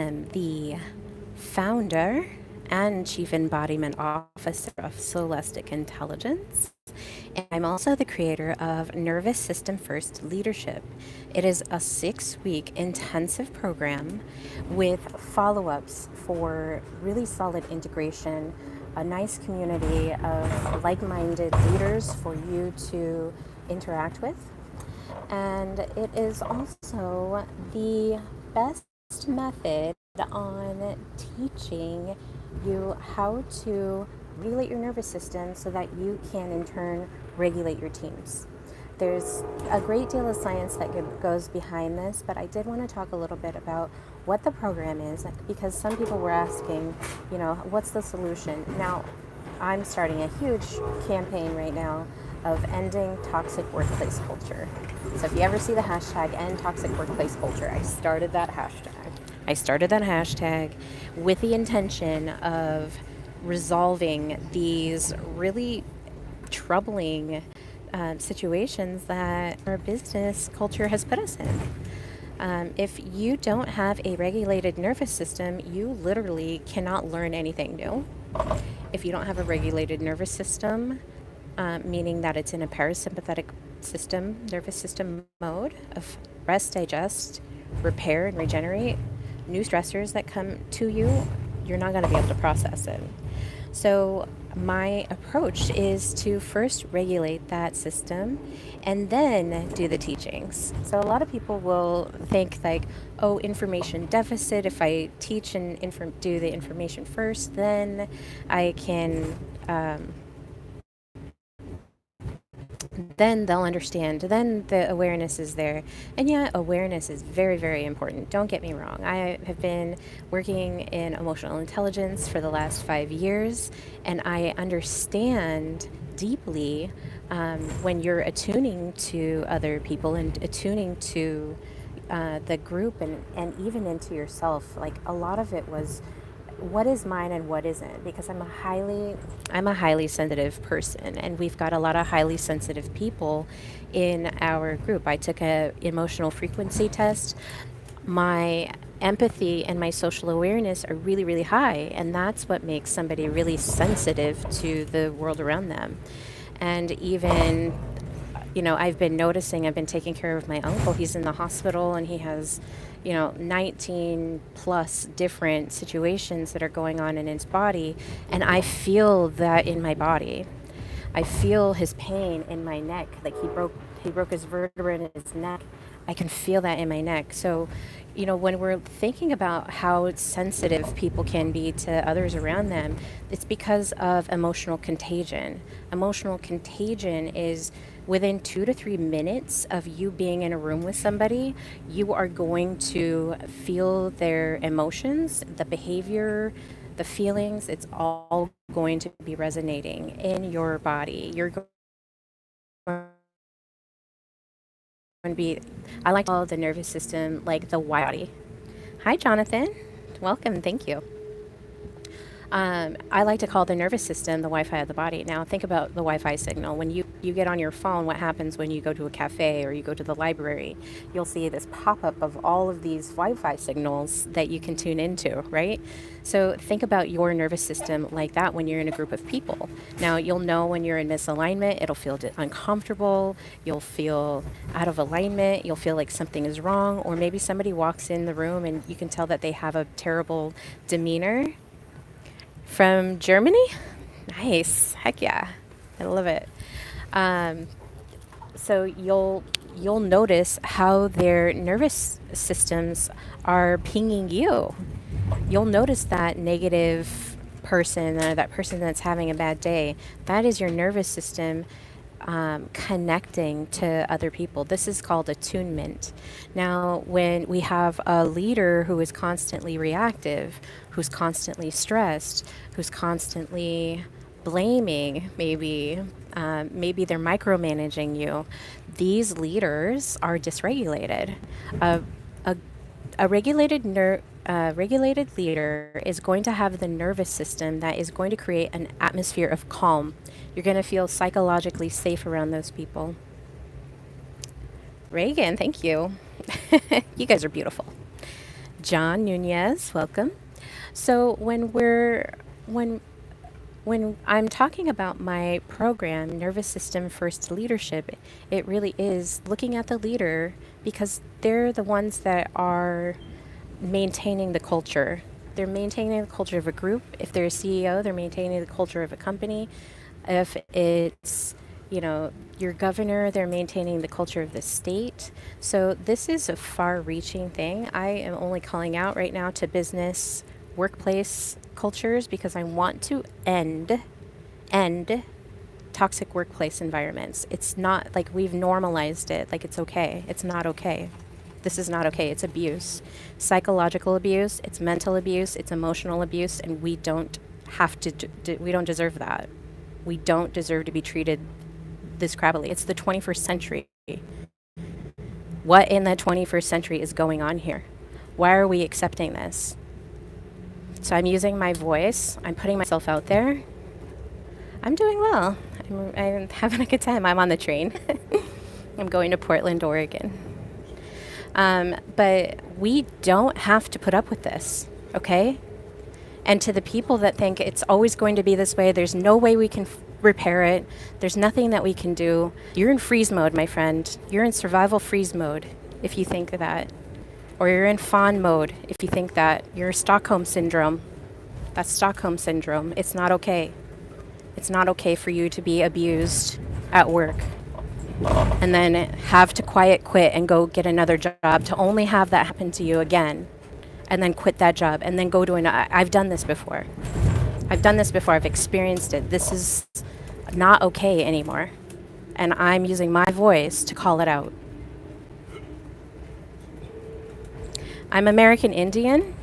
am the founder and Chief Embodiment Officer of Solastic Intelligence. And I'm also the creator of Nervous System First Leadership. It is a 6-week intensive program with follow-ups for really solid integration, a nice community of like-minded leaders for you to interact with. And it is also the best method on teaching you how to regulate your nervous system so that you can in turn regulate your teams. There's a great deal of science that goes behind this, but I did want to talk a little bit about what the program is, because some people were asking, what's the solution? Now, I'm starting a huge campaign right now of ending toxic workplace culture. So if you ever see the hashtag end toxic workplace culture, I started that hashtag with the intention of resolving these really troubling situations that our business culture has put us in. If you don't have a regulated nervous system, you literally cannot learn anything new. If you don't have a regulated nervous system, meaning that it's in a parasympathetic nervous system mode of rest, digest, repair, and regenerate, new stressors that come to you, you're not going to be able to process it. So my approach is to first regulate that system and then do the teachings. So a lot of people will think like, oh, information deficit. If I teach and do the information first, then I can, then they'll understand. Then the awareness is there. And yeah, awareness is very, very important. Don't get me wrong. I have been working in emotional intelligence for the last 5 years, and I understand deeply when you're attuning to other people and attuning to the group and even into yourself. Like a lot of it was what is mine and what isn't, because I'm a highly sensitive person, and we've got a lot of highly sensitive people in our group. I took a emotional frequency test. My empathy and my social awareness are really, really high, and that's what makes somebody really sensitive to the world around them. And even I've been taking care of my uncle. He's in the hospital and he has 19 plus different situations that are going on in his body, and I feel that in my body. I feel his pain in my neck, like he broke his vertebra in his neck. I can feel that in my neck. So when we're thinking about how sensitive people can be to others around them, it's because of emotional contagion. Emotional contagion is within 2 to 3 minutes of you being in a room with somebody, you are going to feel their emotions, the behavior, the feelings. It's all going to be resonating in your body. You're going to be, I like to call the nervous system like the body. Hi, Jonathan. Welcome. Thank you. I like to call the nervous system the Wi-Fi of the body. Now, think about the Wi-Fi signal. When you get on your phone, what happens when you go to a cafe or you go to the library? You'll see this pop-up of all of these Wi-Fi signals that you can tune into, right? So think about your nervous system like that when you're in a group of people. Now, you'll know when you're in misalignment. It'll feel uncomfortable. You'll feel out of alignment. You'll feel like something is wrong. Or maybe somebody walks in the room and you can tell that they have a terrible demeanor. From Germany? Nice. Heck yeah. I love it. So you'll notice how their nervous systems are pinging you. You'll notice that negative person or that person that's having a bad day. That is your nervous system connecting to other people. This is called attunement. Now, when we have a leader who is constantly reactive, who's constantly stressed, who's constantly blaming, maybe they're micromanaging you, these leaders are dysregulated. A regulated leader is going to have the nervous system that is going to create an atmosphere of calm. You're going to feel psychologically safe around those people. Reagan, thank you. You guys are beautiful. John Nunez, welcome. So when when I'm talking about my program, Nervous System First Leadership, it really is looking at the leader because they're the ones that are maintaining the culture. They're maintaining the culture of a group. If they're a CEO, they're maintaining the culture of a company. If it's, your governor, they're maintaining the culture of the state. So this is a far-reaching thing. I am only calling out right now to business, workplace cultures because I want to end toxic workplace environments. It's not like we've normalized it, like it's okay. It's not okay. This is not okay. It's abuse. Psychological abuse, it's mental abuse, it's emotional abuse, and we don't have to, we don't deserve that. We don't deserve to be treated this crappily. It's the 21st century. What in the 21st century is going on here? Why are we accepting this? So I'm using my voice. I'm putting myself out there. I'm doing well. I'm having a good time. I'm on the train. I'm going to Portland, Oregon. But we don't have to put up with this, okay? And to the people that think it's always going to be this way, there's no way we can repair it, there's nothing that we can do, you're in freeze mode, my friend. You're in survival freeze mode if you think that. Or you're in fawn mode if you think that. You're Stockholm syndrome. That's Stockholm syndrome. It's not okay. It's not okay for you to be abused at work and then have to quiet quit and go get another job to only have that happen to you again and then quit that job and then go to I've done this before. I've experienced it. This is not okay anymore. And I'm using my voice to call it out. I'm American Indian,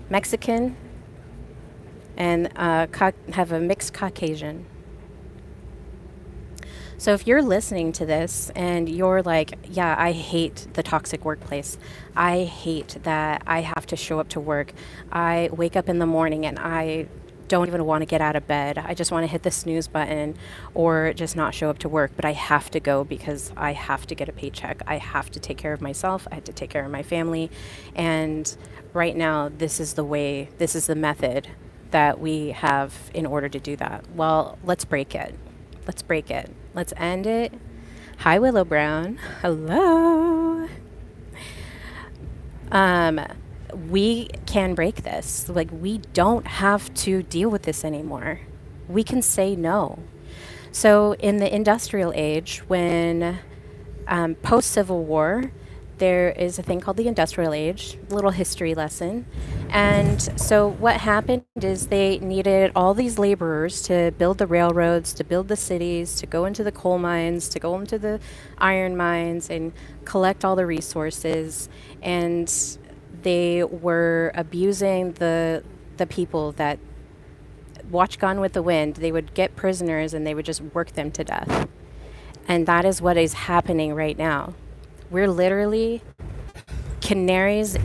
Mexican, and have a mixed Caucasian. So if you're listening to this and you're like, yeah, I hate the toxic workplace. I hate that I have to show up to work. I wake up in the morning and I don't even want to get out of bed. I just want to hit the snooze button or just not show up to work, but I have to go because I have to get a paycheck. I have to take care of myself. I have to take care of my family. And right now, this is the method that we have in order to do that. Well, let's break it. Let's end it. Hi, Willow Brown. Hello. We can break this. Like, we don't have to deal with this anymore. We can say no. So in the industrial age, when post-Civil War, there is a thing called the industrial age, little history lesson. And so what happened is they needed all these laborers to build the railroads, to build the cities, to go into the coal mines, to go into the iron mines and collect all the resources. And they were abusing the people that watch Gone with the Wind. They would get prisoners and they would just work them to death. And that is what is happening right now. We're literally canaries,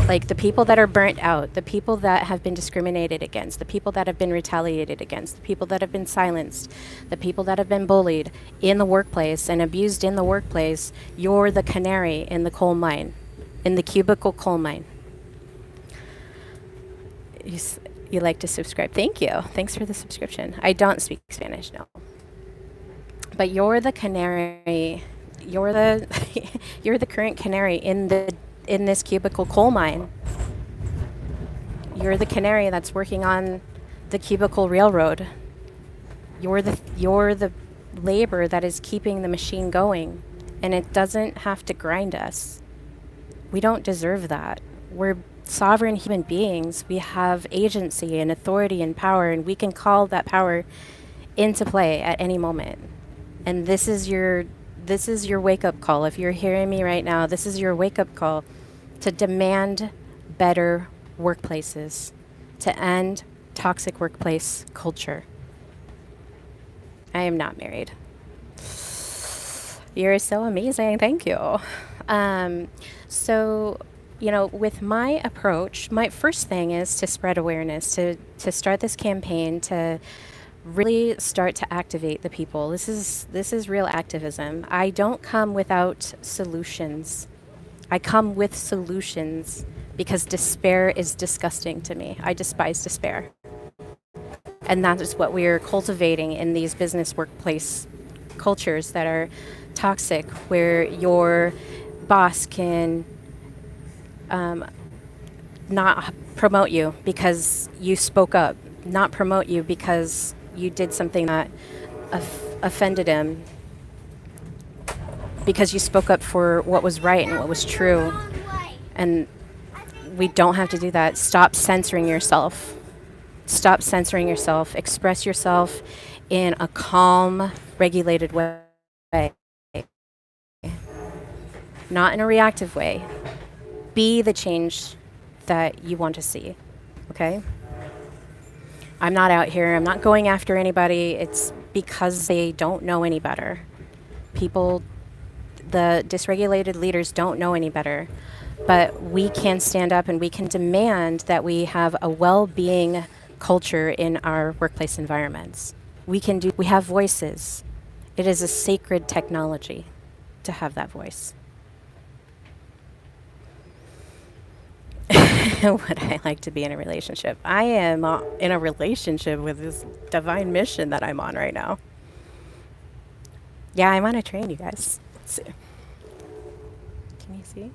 like the people that are burnt out, the people that have been discriminated against, the people that have been retaliated against, the people that have been silenced, the people that have been bullied in the workplace and abused in the workplace. You're the canary in the coal mine, in the cubicle coal mine. You like to subscribe. Thank you. Thanks for the subscription. I don't speak Spanish, no. But you're the canary. You're the you're the current canary in this cubicle coal mine. You're the canary that's working on the cubicle railroad. You're the labor that is keeping the machine going, and it doesn't have to grind us. We don't deserve that. We're sovereign human beings. We have agency and authority and power, and we can call that power into play at any moment. And this is your wake-up call. If you're hearing me right now, this is your wake-up call to demand better workplaces, to end toxic workplace culture. I am not married. You're so amazing. Thank you. So, with my approach, my first thing is to spread awareness, to start this campaign, to really start to activate the people. This is real activism. I don't come without solutions. I come with solutions because despair is disgusting to me. I despise despair. And that is what we're cultivating in these business workplace cultures that are toxic, where your boss can not promote you because you spoke up, not promote you because you did something that offended him, because you spoke up for what was right and what was true. And we don't have to do that. Stop censoring yourself. Stop censoring yourself. Express yourself in a calm, regulated way, not in a reactive way. Be the change that you want to see, okay? I'm not out here, I'm not going after anybody. It's because they don't know any better. People, the dysregulated leaders don't know any better. But we can stand up and we can demand that we have a well-being culture in our workplace environments. We have voices. It is a sacred technology to have that voice. Would I like to be in a relationship? I am in a relationship with this divine mission that I'm on right now. Yeah, I'm on a train, you guys. Let's see. Can you see?